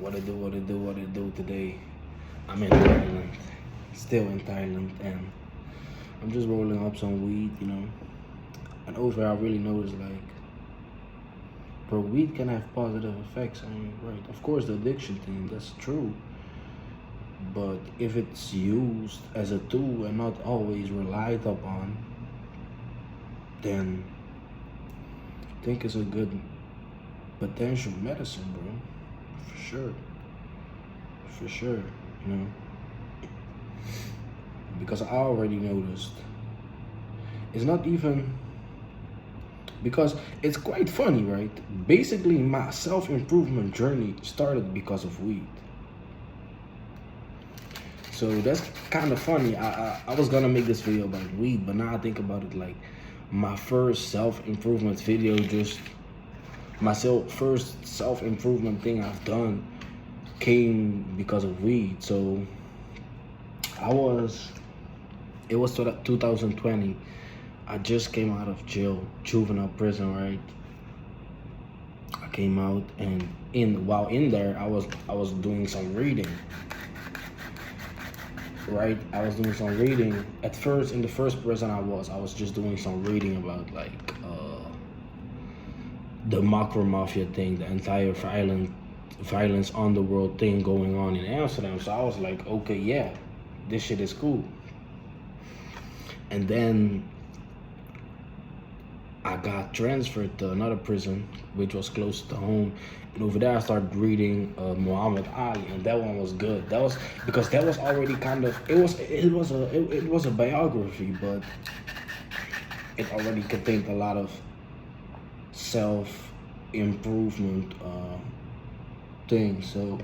What it do today? I'm in Thailand, still in Thailand, and I'm just rolling up some weed. And over I really noticed, like, bro, weed can have positive effects. I mean, right? Of course, the addiction thing, that's true. But if it's used as a tool and not always relied upon, then I think it's a good potential medicine, bro. For sure. For sure, you know. Because I already noticed. It's not even because it's quite funny, right? Basically, my self-improvement journey started because of weed. So that's kind of funny. I was gonna make this video about weed, but now I think about it, like my first self-improvement video, just first self-improvement thing I've done came because of weed. So it was 2020. I just came out of jail, juvenile prison, right? I came out, and while in there, I was doing some reading, right? I was doing some reading. At first, in the first prison I was just doing some reading about, like, the macro mafia thing, the entire violence underworld thing going on in Amsterdam. So I was like, okay, yeah, this shit is cool. And then I got transferred to another prison, which was close to home. And over there, I started reading Muhammad Ali, and that one was good. That was because that was already kind of it was a biography, but it already contained a lot of self improvement things. So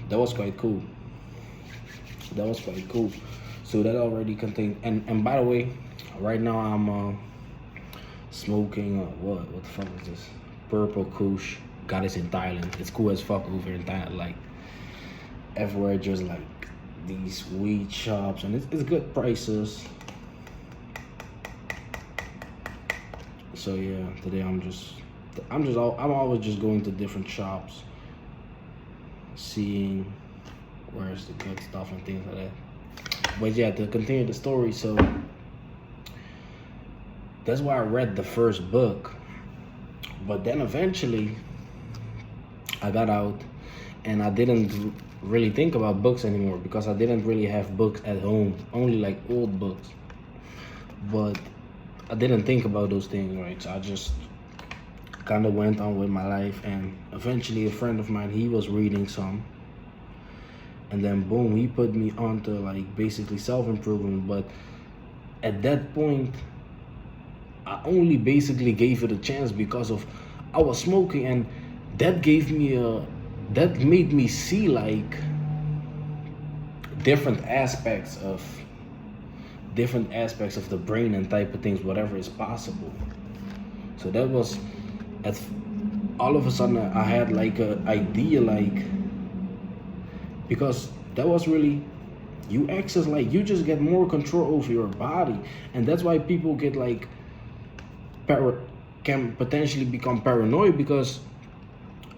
that was quite cool. So that already contained, and by the way, right now I'm smoking what the fuck is this? Purple Kush. Got this in Thailand. It's cool as fuck over in Thailand. Like, everywhere, just like these weed shops, and it's good prices. So yeah, today I'm always just going to different shops, seeing where's the good stuff and things like that. But yeah, to continue the story, so that's why I read the first book. But then eventually I got out, and I didn't really think about books anymore because I didn't really have books at home, only like old books. But I didn't think about those things, right? So I just kind of went on with my life, and eventually a friend of mine, he was reading some, and then boom, he put me onto, like, basically self-improvement. But at that point, I only basically gave it a chance because of I was smoking, and that made me see, like, different aspects of the brain and type of things, whatever is possible. So that was at all of a sudden I had like an idea, like, because that was really, you access, like, you just get more control over your body, and that's why people get, like, can potentially become paranoid. Because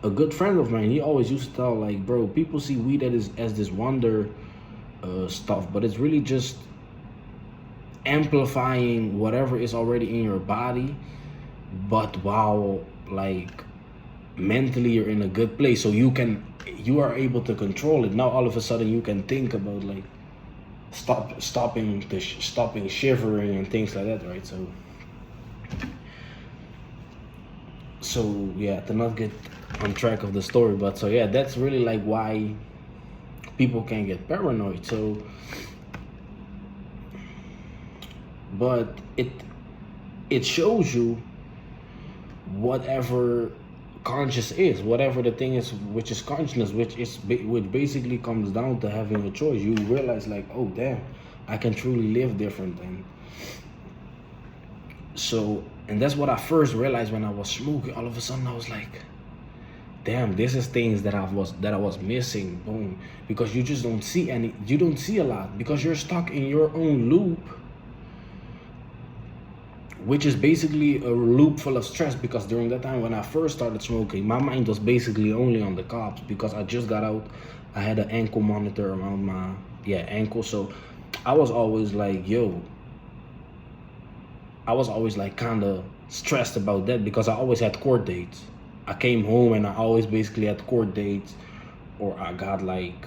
a good friend of mine, he always used to tell, like, bro, people see weed as this wonder stuff, but it's really just amplifying whatever is already in your body, but while, like, mentally you're in a good place, so you are able to control it. Now all of a sudden you can think about, like, stopping shivering and things like that, right? So yeah, to not get on track of the story, but so yeah, that's really, like, why people can get paranoid. So, but it shows you whatever conscious is, whatever the thing is, which is consciousness, which basically comes down to having a choice. You realize, like, oh damn, I can truly live different. And so, and that's what I first realized when I was smoking. All of a sudden I was like, damn, this is things that I was missing. Boom. Because you just don't see a lot, because you're stuck in your own loop which is basically a loop full of stress, because during that time when I first started smoking, my mind was basically only on the cops, because I just got out. I had an ankle monitor around my ankle, so I was always like, yo, I was always like kind of stressed about that, because I always had court dates. I came home and I always basically had court dates, or I got like,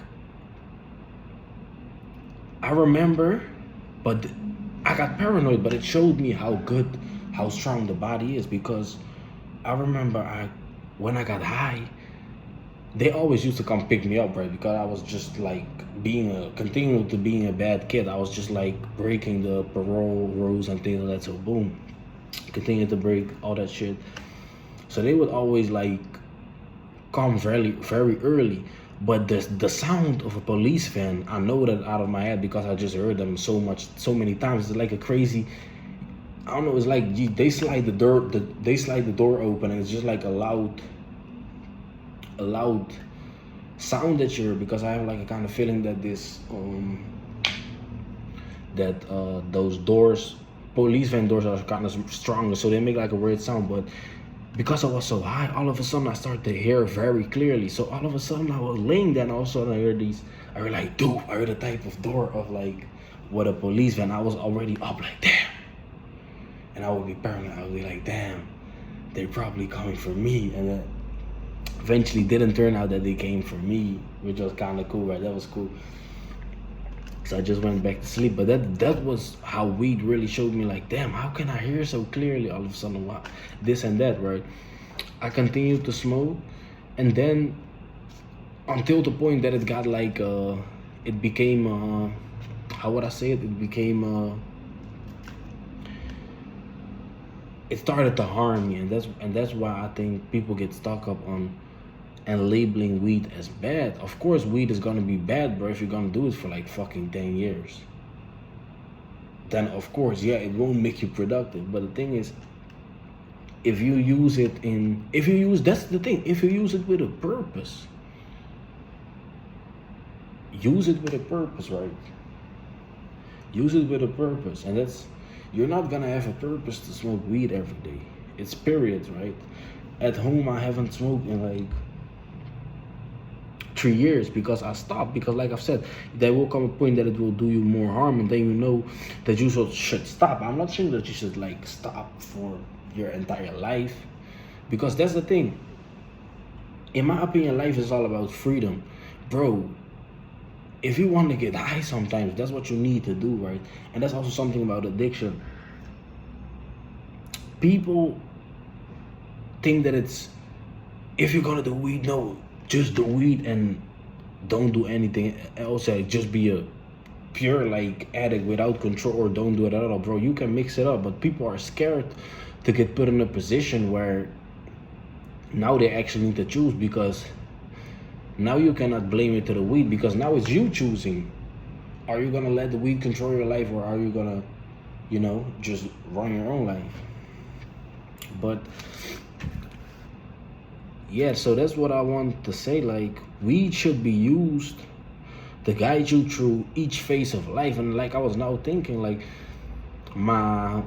I remember, but I got paranoid, but it showed me how strong the body is, because I remember when I got high, they always used to come pick me up, right? Because I was just like continuing to being a bad kid. I was just like breaking the parole rules and things like that. So boom, continue to break all that shit. So they would always like come very, very early. But the sound of a police van, I know that out of my head, because I just heard them so many times. It's like a crazy, I don't know. It's like they slide the door open, and it's just like a loud sound that you hear. Because I have like a kind of feeling that those doors, police van doors, are kind of stronger, so they make like a weird sound. But because I was so high, all of a sudden I started to hear very clearly. So all of a sudden I was laying there, and all of a sudden I heard like, dude, I heard a type of door of like what a police van. I was already up like, damn. And I would be paranoid. I would be like, damn, they're probably coming for me. And then eventually didn't turn out that they came for me, which was kind of cool, right? That was cool. So I just went back to sleep. But that was how weed really showed me, like, damn, how can I hear so clearly all of a sudden? What, this and that, right? I continued to smoke, and then until the point that it got like it became how would I say it? It became it started to harm me, and that's why I think people get stuck up on and labeling weed as bad. Of course, weed is gonna be bad, bro, if you're gonna do it for like fucking 10 years. Then of course, yeah, it won't make you productive. But the thing is, if you use that's the thing, if you use it with a purpose, right? Use it with a purpose, and you're not gonna have a purpose to smoke weed every day. It's periods, right? At home, I haven't smoked in like 3 years, because I stopped. Because like I've said, there will come a point that it will do you more harm, and then you know that you should stop. I'm not saying that you should like stop for your entire life, because that's the thing. In my opinion, life is all about freedom, bro. If you want to get high sometimes, that's what you need to do, right? And that's also something about addiction. People think that it's, if you're gonna do weed, no, just do weed and don't do anything else. Like, just be a pure like addict without control, or don't do it at all, bro. You can mix it up, but people are scared to get put in a position where now they actually need to choose, because now you cannot blame it to the weed, because now it's you choosing. Are you gonna let the weed control your life, or are you gonna, just run your own life? But yeah, so that's what I want to say. Like, weed should be used to guide you through each phase of life. And like I was now thinking, like my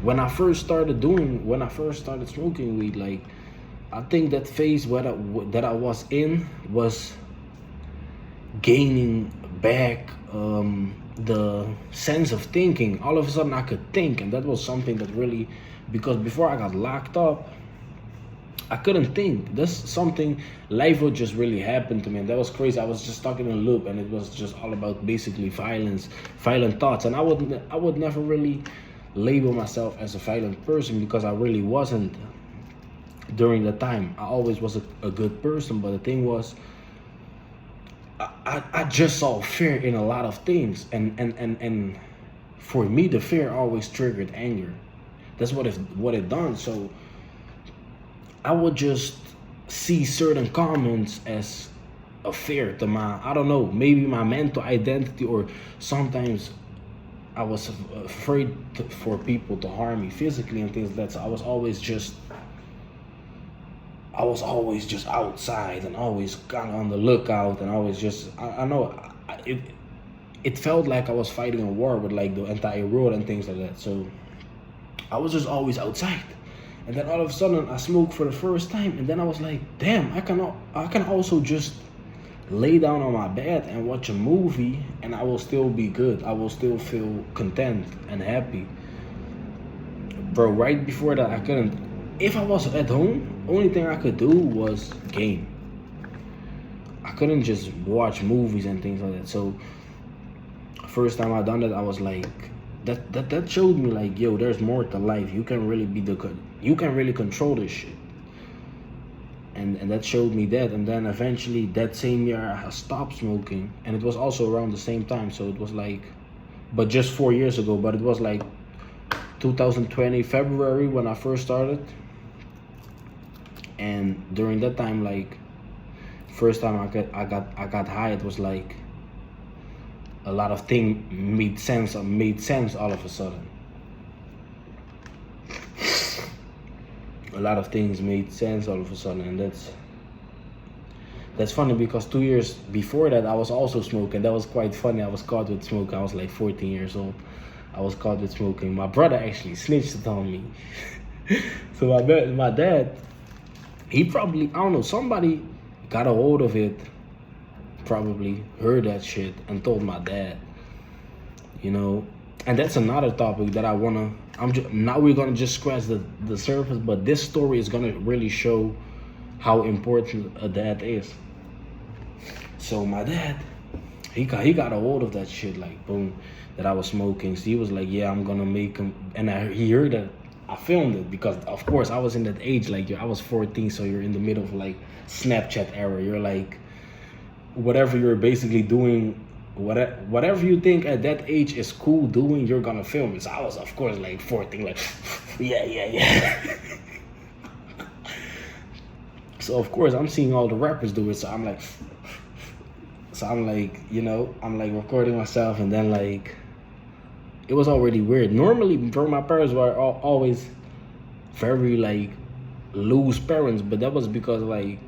when I first started smoking weed, like, I think that phase that I was in was gaining back the sense of thinking. All of a sudden I could think, and that was something that really, because before I got locked up, I couldn't think. That's something, life would just really happen to me, and that was crazy. I was just stuck in a loop, and it was just all about basically violent thoughts. And I would never really label myself as a violent person, because I really wasn't during the time. I always was a good person, but the thing was, I just saw fear in a lot of things, and for me, the fear always triggered anger. That's what it done. So I would just see certain comments as a fear to my, I don't know, maybe my mental identity, or sometimes I was afraid for people to harm me physically and things like that. So I was always just outside, and always kind of on the lookout, and always just, I know it felt like I was fighting a war with like the entire world and things like that. So I was just always outside. And then all of a sudden I smoked for the first time, and then I was like, damn, I can also just lay down on my bed and watch a movie and I will still be good. I will still feel content and happy. Bro, right before that I couldn't. If I was at home, only thing I could do was game. I couldn't just watch movies and things like that. So first time I done that, I was like, that showed me like, yo, there's more to life. You can really you can really control this shit. And that showed me that. And then eventually that same year I stopped smoking, and it was also around the same time. So it was like, but just 4 years ago. But it was like 2020 February when I first started. And during that time, like, first time I got high, it was like a lot of things made sense all of a sudden. A lot of things made sense all of a sudden, and that's funny because 2 years before that I was also smoking. That was quite funny. I was caught with smoking. I was like 14 years old. I was caught with smoking. My brother actually snitched on me. So my dad, he probably, I don't know, somebody got a hold of it, probably heard that shit and told my dad, you know. And that's another topic that now we're gonna just scratch the surface, but this story is gonna really show how important a dad is. So my dad, he got a hold of that shit, like, boom, that I was smoking. So he was like, yeah, I'm gonna make him. And he heard that I filmed it because, of course, I was in that age. Like, I was 14, so you're in the middle of like Snapchat era. You're like, whatever you're basically doing, whatever you think at that age is cool doing, you're gonna film it. So I was, of course, like 14, like, yeah. So of course I'm seeing all the rappers do it. So I'm like, you know, I'm like recording myself, and then like, it was already weird. Normally, bro, my parents were always very like loose parents, but that was because like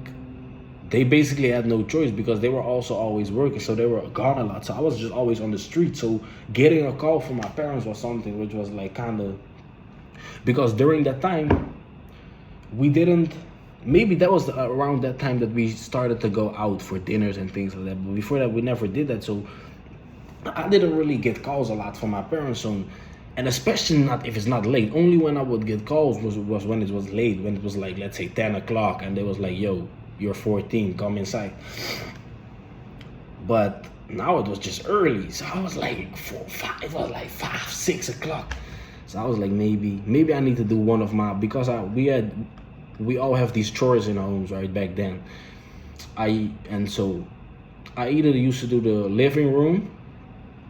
they basically had no choice because they were also always working, so they were gone a lot. So I was just always on the street. So getting a call from my parents was something which was like kind of, because during that time we didn't. Maybe that was around that time that we started to go out for dinners and things like that. But before that, we never did that. So I didn't really get calls a lot from my parents, and especially not if it's not late. Only when I would get calls was when it was late, when it was like, let's say 10 o'clock, and they was like, yo, you're 14, come inside. But now it was just early, so I was like 4, 5. It was like 5, 6 o'clock. So I was like, maybe I need to do one of my, because we all have these chores in our homes, right? Back then, so I either used to do the living room,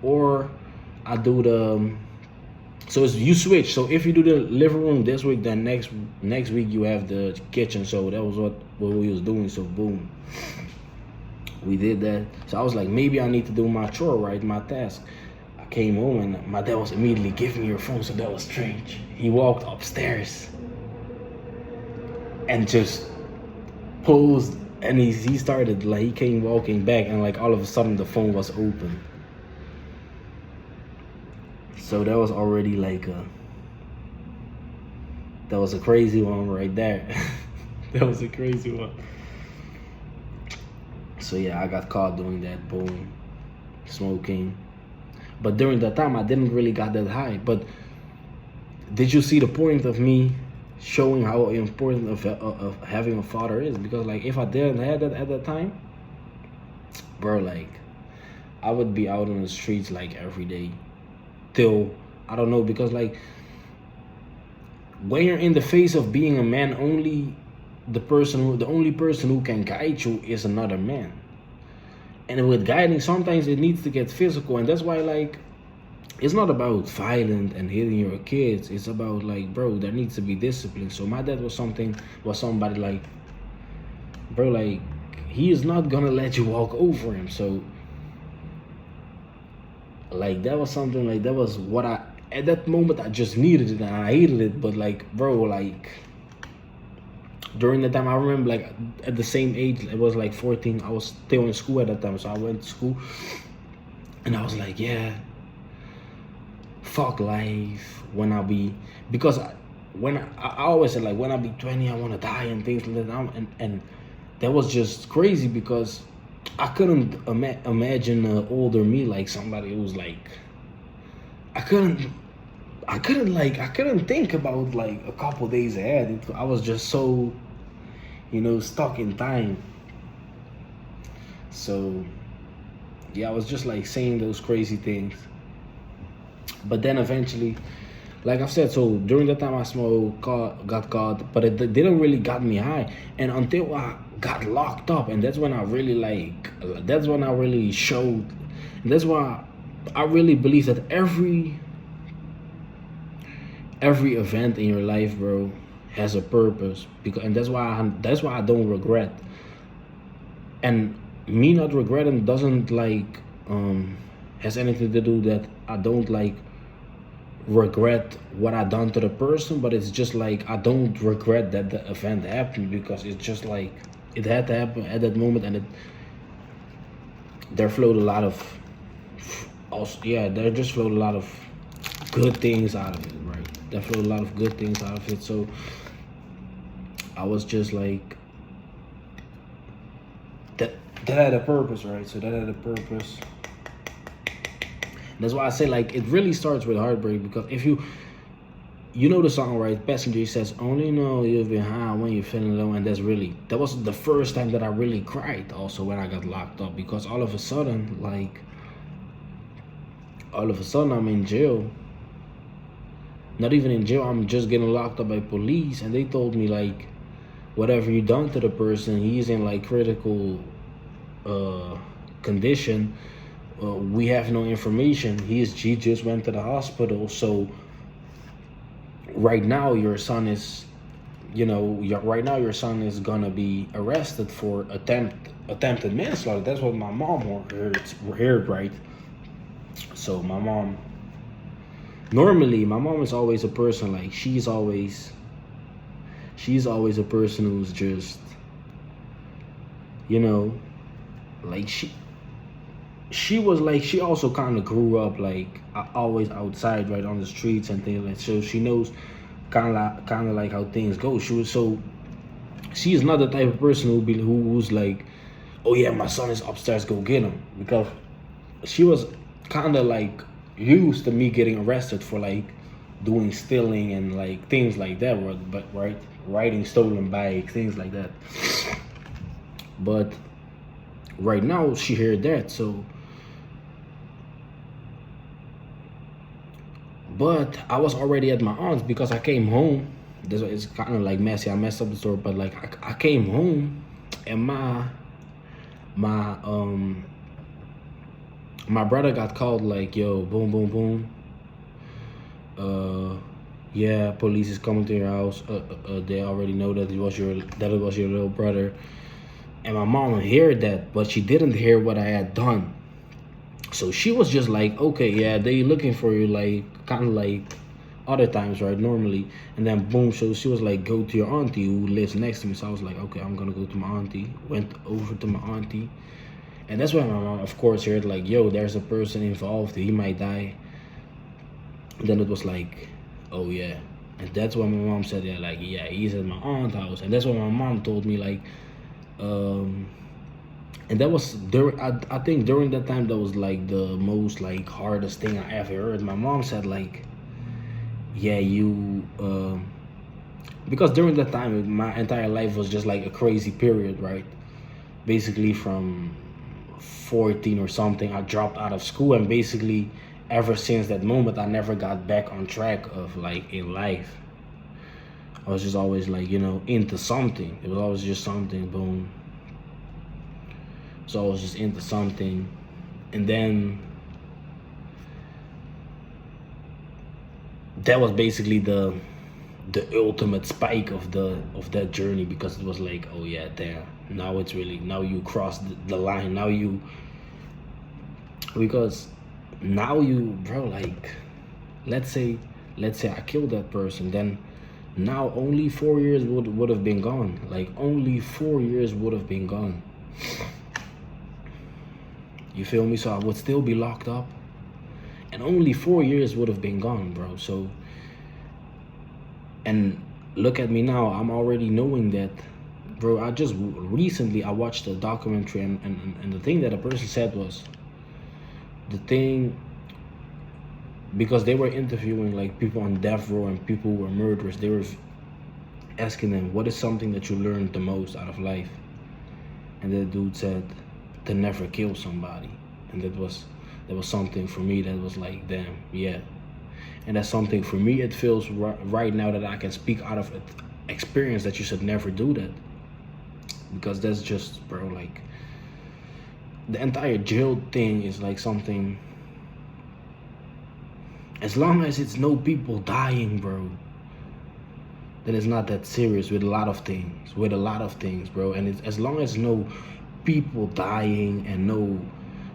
or I do the. So you switch. So if you do the living room this week, then next week you have the kitchen. So that was what we was doing. So boom, we did that. So I was like, maybe I need to do my chore, right? My task. I came home and my dad was immediately giving me your phone. So that was strange. He walked upstairs and just posed, and he started like, he came walking back, and like all of a sudden the phone was open. So that was already like that was a crazy one right there. That was a crazy one. So yeah, I got caught doing that, boom, smoking. But during that time I didn't really got that high. But did you see the point of me showing how important of having a father is? Because like, if I didn't have that at that time, bro, like, I would be out on the streets like every day till, I don't know, because like, when you're in the phase of being a man, the only person who can guide you is another man. And with guiding, sometimes it needs to get physical, and that's why, like, it's not about violent and hitting your kids. It's about like, bro, there needs to be discipline. So my dad was somebody like, bro, like, he is not gonna let you walk over him. So like, that was something like, that was what at that moment I just needed it, and I hated it. But like, bro, like, during the time, I remember like at the same age, it was like 14, I was still in school at that time. So I went to school, And I was like, yeah, fuck life when I be, because I always said like when I be 20 I want to die and things like that. And that was just crazy because I couldn't imagine older me, like somebody who was like, I couldn't I couldn't think about like a couple days ahead. I was just so, stuck in time. So yeah, I was just like saying those crazy things. But then eventually, like I've said, so during that time I got caught, but it didn't really got me high. And until I got locked up, and that's when I really that's when I really showed. And that's why I really believe that every event in your life, bro, has a purpose. Because, and that's why I don't regret. And me not regretting doesn't has anything to do that I don't regret what I done to the person, but it's just like I don't regret that the event happened, because it's just like it had to happen at that moment. And there flowed a lot of, also, yeah, there just flowed a lot of good things out of it, right? There flowed a lot of good things out of it. So I was just like, that had a purpose, right? So that had a purpose. That's why I say like it really starts with heartbreak, because if you know the song, right? Passenger says, only know you've been high when you're feeling low. And that was the first time that I really cried also when I got locked up, because all of a sudden I'm in jail. Not even in jail, I'm just getting locked up by police, and they told me like, whatever you done to the person, he's in like critical condition. We have no information. He just went to the hospital. So right now your son is, right now your son is gonna be arrested for attempted manslaughter. That's what my mom heard, right? So normally my mom is always a person like, she's always a person who's just, like she was like, she also kind of grew up like always outside, right, on the streets and things like. So she knows kind of like how things go. She is not the type of person who's like, oh yeah, my son is upstairs, go get him. Because she was kind of like used to me getting arrested for like doing stealing and like things like that, but right, riding stolen bike, things like that. But right now she heard that. So but I was already at my aunt's because I came home. This is kind of like messy. I messed up the story, but like I came home, and my my brother got called like, yo, boom, boom, boom. Yeah, police is coming to your house. They already know that it was your little brother. And my mom heard that, but she didn't hear what I had done. So she was just like, okay, yeah, they looking for you, like kind of like other times, right, normally. And then boom, so she was like, go to your auntie who lives next to me. So I was like, okay, I'm gonna go to my auntie. Went over to my auntie, and that's when my mom, of course, heard like, yo, there's a person involved, he might die. And then it was like, oh yeah. And that's when my mom said, yeah, like, yeah, he's at my aunt's house. And that's when my mom told me like, and that was I think during that time, that was like the most like hardest thing I ever heard. My mom said like, yeah, you because during that time my entire life was just like a crazy period, right? Basically from 14 or something I dropped out of school, and basically ever since that moment I never got back on track of like in life. I was just always like, into something. It was always just something, boom. So I was just into something. And then that was basically the ultimate spike of that journey, because it was like, oh yeah, damn, now it's really, now you crossed the line. Because now you, bro, like, let's say I killed that person, then now only 4 years would have been gone. Like only 4 years would have been gone. You feel me? So I would still be locked up, and only 4 years would have been gone, bro. So, and look at me now. I'm already knowing that, bro. I just recently I watched a documentary, and the thing that a person said was the thing, because they were interviewing like people on death row and people who were murderers. They were asking them, what is something that you learned the most out of life? And the dude said, to never kill somebody. And that was something for me that was like, damn, yeah. And that's something for me, it feels right now that I can speak out of experience that you should never do that. Because that's just, bro, like, the entire jail thing is like something, as long as it's no people dying, bro, then it's not that serious with a lot of things, bro. And it's, as long as no people dying and no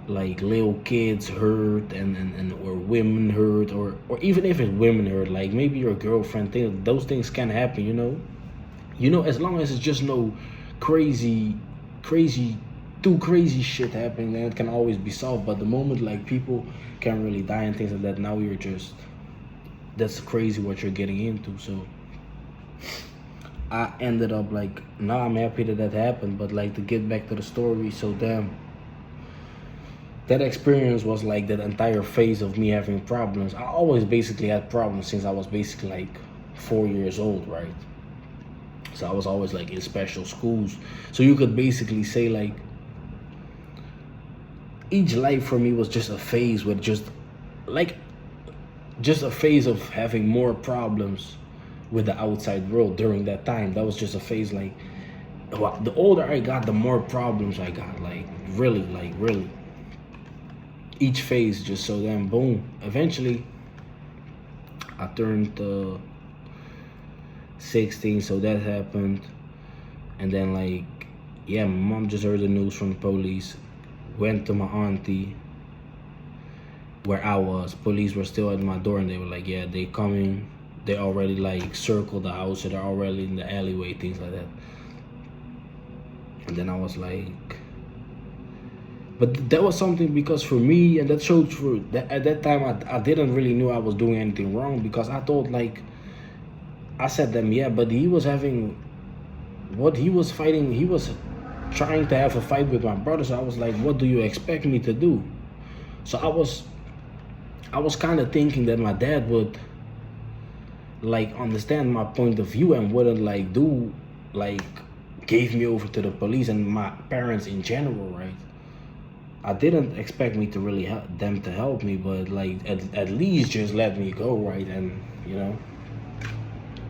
like little kids hurt and or women hurt, or even if it's women hurt, like maybe your girlfriend, those things can happen, you know, as long as it's just no crazy shit happening, then it can always be solved. But the moment like people can't really die and things like that, now you're just, that's crazy what you're getting into. So I ended up like, now I'm happy that happened. But like, to get back to the story, so damn, that experience was like that entire phase of me having problems. I always basically had problems since I was basically like 4 years old, right? So I was always like in special schools. So you could basically say like, each life for me was just a phase with just a phase of having more problems with the outside world during that time. That was just a phase. Like, the older I got, the more problems I got, like really each phase. Just so then boom, eventually I turned 16, so that happened. And then like, yeah, my mom just heard the news from the police, went to my auntie where I was. Police were still at my door, and they were like, yeah, they coming. They already like circled the house, so they're already in the alleyway, things like that. And then I was like, but that was something, because for me, and that showed for that at that time, I didn't really know I was doing anything wrong, because I thought like, I said them, yeah, but he was having, what he was fighting, he was trying to have a fight with my brother. So I was like, what do you expect me to do? So I was kind of thinking that my dad would like understand my point of view and wouldn't like do like gave me over to the police, and my parents in general, right? I didn't expect me to really help them to help me, but like at least just let me go, right? And you know,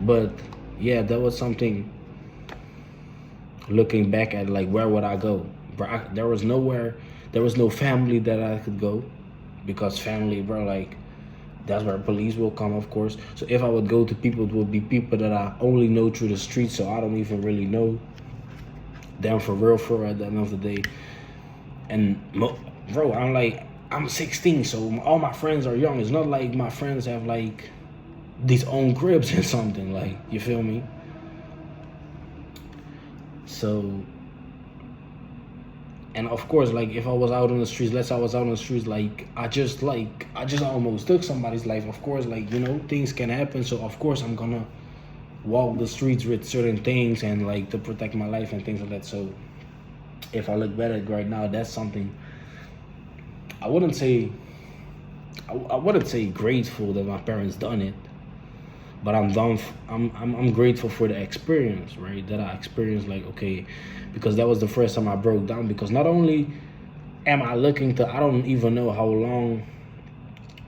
but yeah, that was something. Looking back at like, where would I go? Bro, there was nowhere, there was no family that I could go, because family, bro, like, that's where police will come, of course. So if I would go to people, it would be people that I only know through the streets, so I don't even really know them for real at the end of the day. And bro, I'm 16, so all my friends are young. It's not like my friends have like these own cribs or something, like, you feel me? So, and of course, like, if I was out on the streets, let's say I was out on the streets, like, I just almost took somebody's life. Of course, like, you know, things can happen. So of course I'm gonna walk the streets with certain things and like to protect my life and things like that. So if I look back at it right now, that's something I wouldn't say grateful that my parents done it, but I'm grateful for the experience, right? That I experienced, like, okay, because that was the first time I broke down. Because not only am I looking to, I don't even know how long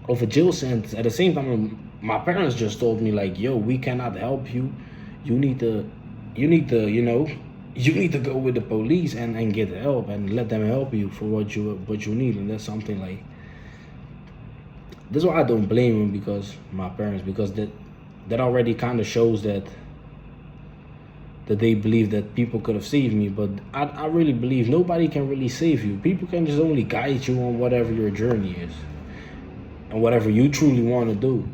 of a jail sentence. At the same time, my parents just told me like, yo, we cannot help you. You need to, you know, you need to go with the police and get help and let them help you for what you need. And that's something like, this is why I don't blame them, because my parents, because that already kind of shows that they believe that people could have saved me. But I really believe nobody can really save you. People can just only guide you on whatever your journey is and whatever you truly want to do.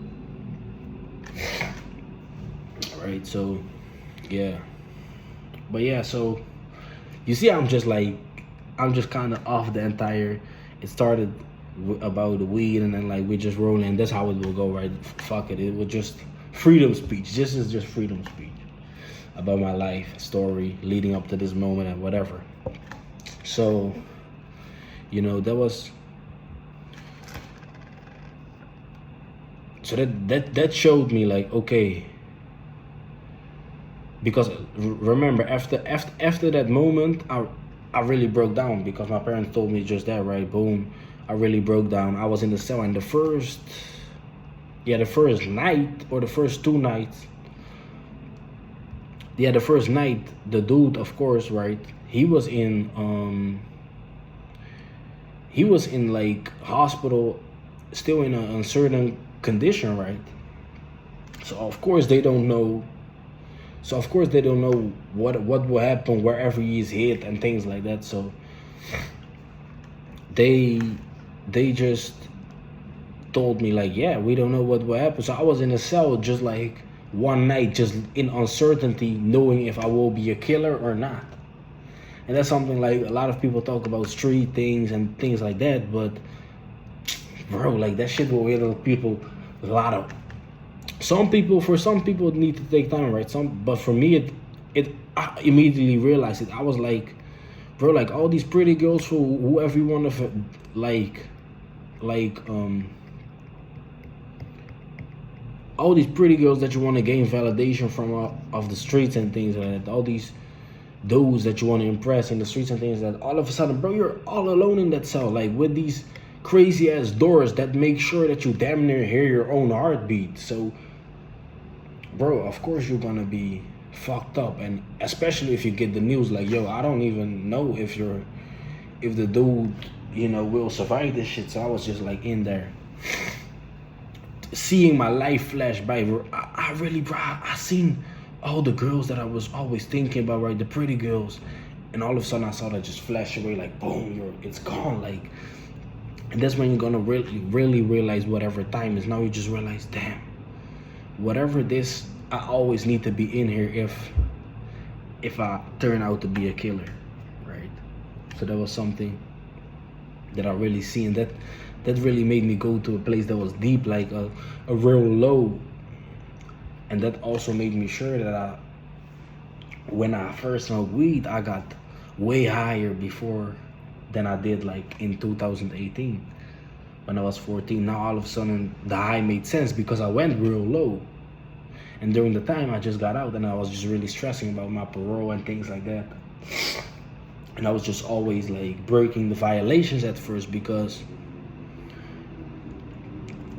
Right, so yeah. But yeah, so you see, I'm just kind of off the it started about the weed, and then like we just rolling, and that's how it will go, right? Fuck it, it was just freedom speech. This is just freedom speech about my life story leading up to this moment and whatever. So, you know, that showed me like, okay, because remember after that moment, I really broke down because my parents told me just that, right? Boom, I really broke down. I was in the cell, and the first night, or the first 2 nights, the first night, the dude, of course, right, he was in like hospital, still in an uncertain condition, right? So of course they don't know what will happen wherever he is hit and things like that. So they just told me like, yeah, we don't know what will happen. So I was in a cell just like one night, just in uncertainty, knowing if I will be a killer or not. And that's something like a lot of people talk about street things and things like that, but bro, like that shit will hit people a lot of. For some people it need to take time, right? But for me, I immediately realized it. I was like, bro, like all these pretty girls who everyone of all these pretty girls that you want to gain validation from of the streets and things like that. All these dudes that you want to impress in the streets and things like that. All of a sudden, bro, you're all alone in that cell, like with these crazy ass doors that make sure that you damn near hear your own heartbeat. So, bro, of course you're gonna be fucked up, and especially if you get the news like, yo, I don't even know if the dude, you know, will survive this shit. So I was just like in there, seeing my life flash by. I really, bro, I seen all the girls that I was always thinking about, right? The pretty girls, and all of a sudden I saw that just flash away, like boom, it's gone, like. And that's when you're gonna really realize whatever time is. Now you just realize, damn, whatever this, I always need to be in here if I turn out to be a killer, right? So that was something that I really see, and that really made me go to a place that was deep, like a real low. And that also made me sure that when I first smoked weed, I got way higher before than I did like in 2018 when I was 14. Now all of a sudden the high made sense because I went real low. And during the time I just got out, and I was just really stressing about my parole and things like that. And I was just always like breaking the violations at first because,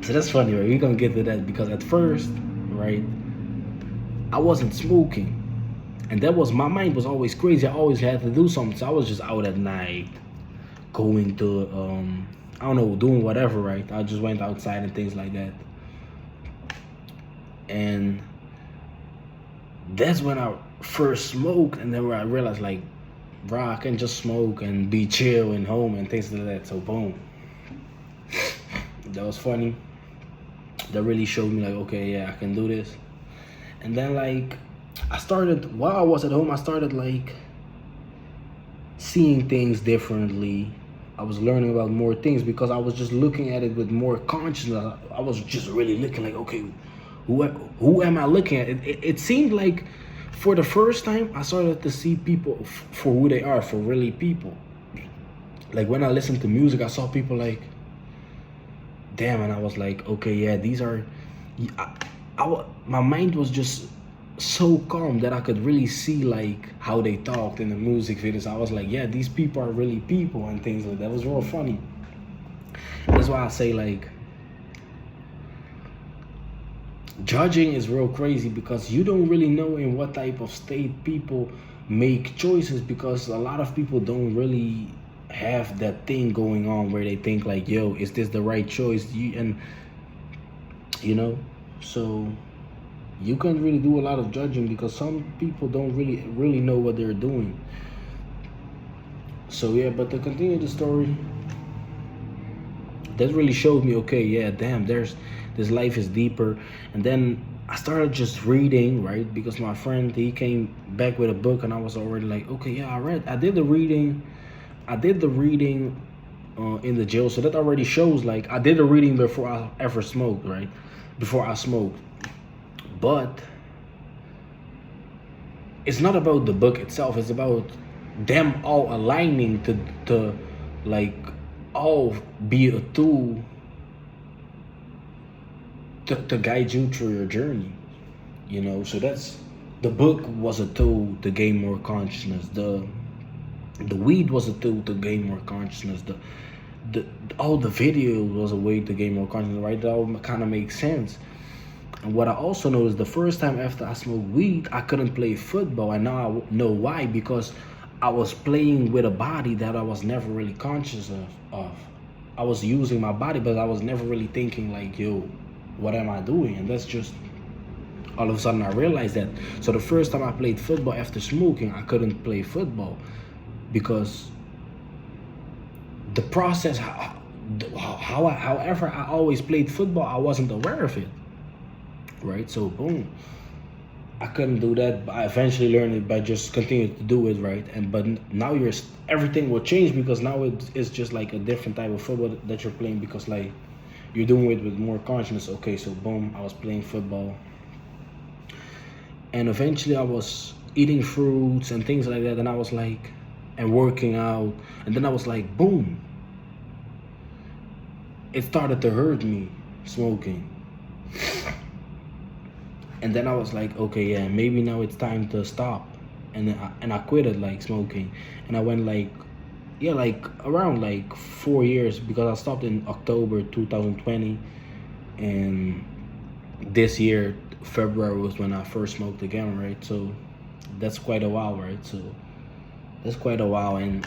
so that's funny, right? We're gonna get to that because at first, right, I wasn't smoking. And that was, my mind was always crazy. I always had to do something. So I was just out at night, going to, I don't know, doing whatever, right? I just went outside and things like that. And that's when I first smoked, and then where I realized, like, bro, I can just smoke and be chill and home and things like that. So boom. That was funny. That really showed me like, okay, yeah, I can do this. And then like, I started, while I was at home, I started like seeing things differently. I was learning about more things because I was just looking at it with more consciousness. I was just really looking like, okay, who am I looking at? It seemed like for the first time, I started to see people for who they are, for really people. Like when I listened to music, I saw people like, damn, and I was like, okay, yeah, these are, my mind was just so calm that I could really see like how they talked in the music videos. I was like, yeah, these people are really people and things like that. It was real funny. That's why I say like, judging is real crazy because you don't really know in what type of state people make choices, because a lot of people don't really have that thing going on where they think like, yo, is this the right choice? And you know, so you can't really do a lot of judging because some people don't really know what they're doing. So yeah, but to continue the story, that really showed me, okay, yeah, damn, this life is deeper. And then I started just reading, right? Because my friend, he came back with a book, and I was already like, okay, yeah, I did the reading in the jail. So that already shows, like, I did a reading before I ever smoked, right? Before I smoked. But it's not about the book itself. It's about them all aligning to like all be a tool to guide you through your journey. You know, so that's the book was a tool to gain more consciousness. The weed was a tool to gain more consciousness. The all the videos was a way to gain more consciousness, right? That all kind of makes sense. And what I also know is the first time after I smoked weed, I couldn't play football. And now I know why, because I was playing with a body that I was never really conscious of. I was using my body, but I was never really thinking like, yo, what am I doing? And that's just, all of a sudden I realized that. So the first time I played football after smoking, I couldn't play football because the process, however I always played football, I wasn't aware of it. Right, so boom, I couldn't do that, but I eventually learned it by just continuing to do it, right? And but now everything will change, because now it's just like a different type of football that you're playing, because like you're doing it with more consciousness. Okay, so boom, I was playing football, and eventually I was eating fruits and things like that, and I was like, and working out, and then I was like, boom, it started to hurt me smoking. And then I was like, okay, yeah, maybe now it's time to stop. And I quit it, like, smoking. And I went like, yeah, like around like 4 years, because I stopped in October 2020. And this year, February, was when I first smoked again, right? So that's quite a while, right? So that's quite a while. And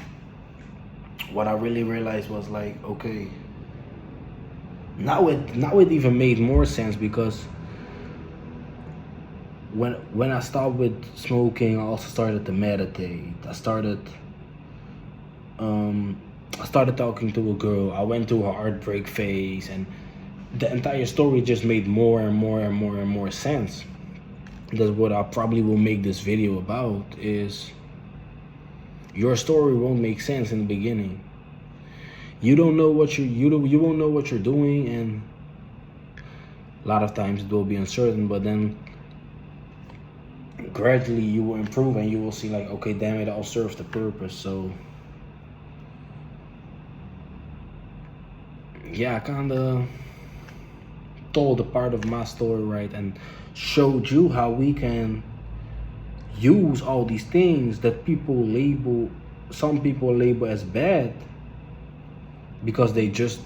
what I really realized was like, okay, now it even made more sense, because when I stopped with smoking, I also started to meditate. I started talking to a girl. I went through a heartbreak phase, and the entire story just made more and more and more and more sense. That's what I probably will make this video about, is your story won't make sense in the beginning. You don't know what you won't know what you're doing, and a lot of times it will be uncertain, but then gradually you will improve, and you will see like, okay, damn, it all serves the purpose. So yeah, I kind of told a part of my story, right, and showed you how we can use all these things that some people label as bad, because they just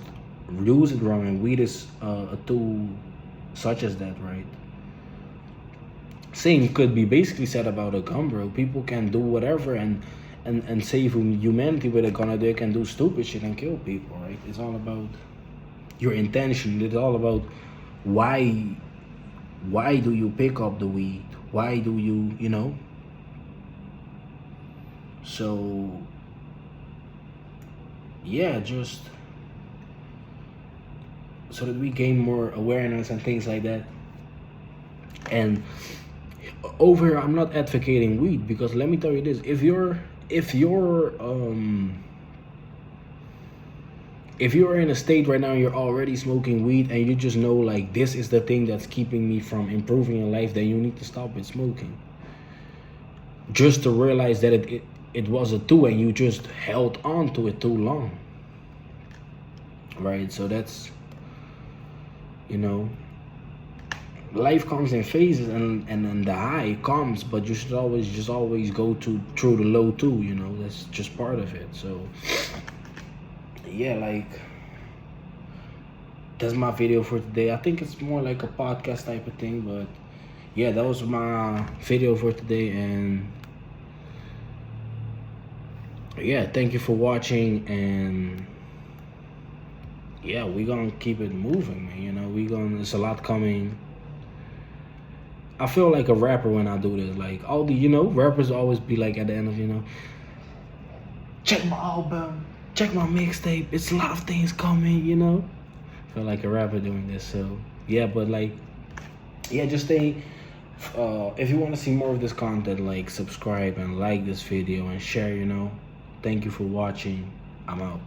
use it wrong. And weed is a tool such as that, right? Same could be basically said about a gun, bro. People can do whatever and save humanity with a gun, or they can do stupid shit and kill people, right? It's all about your intention. It's all about why do you pick up the weed? Why do you know? So yeah, just so that we gain more awareness and things like that. And over here, I'm not advocating weed, because let me tell you this: if you're in a state right now, you're already smoking weed, and you just know like, this is the thing that's keeping me from improving in life, then you need to stop with smoking. Just to realize that it was a tool, and you just held on to it too long, right? So that's, life comes in phases, and then the high comes, but you should always go through the low too. That's just part of it. So yeah, like, that's my video for today. I think it's more like a podcast type of thing, but yeah, that was my video for today. And yeah, thank you for watching. And yeah, we're gonna keep it moving, man. There's a lot coming. I feel like a rapper when I do this. Like, all the, rappers always be like at the end of, check my album, check my mixtape, it's a lot of things coming, I feel like a rapper doing this. So yeah, but like, yeah, just stay, if you want to see more of this content, like, subscribe and like this video and share. Thank you for watching. I'm out.